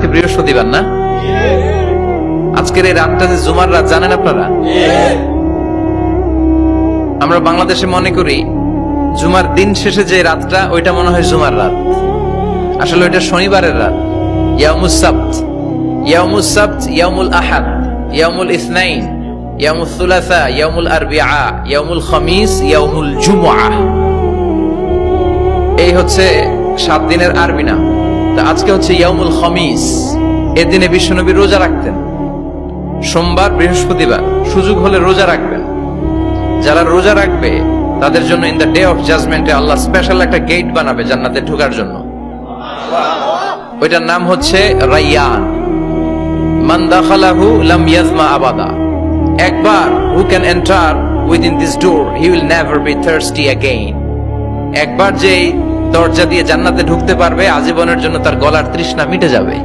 আজকে বৃহস্পতিবার না? আজকের এই রাতটা যে জুমার রাত জানেন আপনারা? আমরা বাংলাদেশে মনে করি জুমার দিন শেষে যে রাতটা ওইটা মনে হয় জুমার রাত, আসলে ওইটা শনিবারের রাত। ইয়াউমুস সাবত, ইয়াউমুস সাবত, ইয়াউমুল আহাদ, ইয়াউমুল ইসনাইন, ইয়াউমুল সুলাসা, ইয়াউমুল আরবিআ, ইয়াউমুল খামিস, ইয়াউমুল জুমআহ। এই হচ্ছে 7 দিনের আরবি নাম। তা আজকে হচ্ছে ইয়াউমুল খামিস। এর দিনে বিশ্বনবী রোজা রাখতেন। সোমবার, বৃহস্পতিবার সুযোগ হলে রোজা রাখবেন। যারা রোজা রাখবে তাদের জন্য ইন দ্য ডে অফ জাজমেন্টে আল্লাহ স্পেশাল একটা গেট বানাবে জান্নাতে ঢোকার জন্য। ওইটার নাম হচ্ছে রাইয়ান। মান দাখালাহু লাম ইয়াজমা আবাদা। একবার who can enter within this door he will never be thirsty again. একবার যে দরজা দিয়ে জান্নাতে ঢুকতে পারবে আজীবনের জন্য তার গলার তৃষ্ণা মিটে যাবে।